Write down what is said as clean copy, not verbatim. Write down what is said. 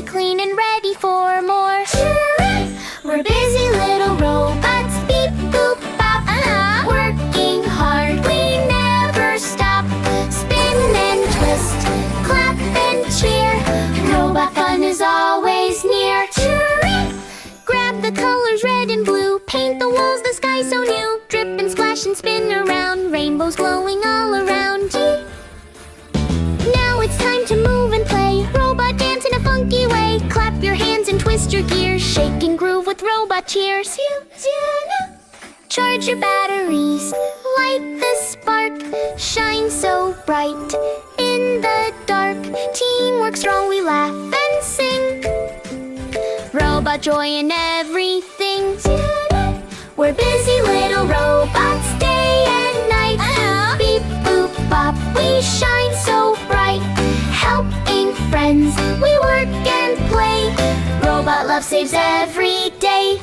tidy, clean, and ready for more. We're busy little robots, beep, boop, bop. Working hard, we never stop. Spin and twist, clap and cheer. Robot fun is always near. Grab the colors red and blue, paint the walls, the sky so new. Drip and splash and spin around, rainbows glowing all around. Now it's time to move and play. Robot dance in a funky way. Clap your hands and twist your gears. Shake and groove with robot cheers. Charge your batteries, light the spark. Shine so bright in the dark. Teamwork strong, we laugh and sing. Robot joy in everything. We're busy little robots, day and night. Beep, boop, bop, we shine so bright. Helping friends, we work and play. Robot love saves every day.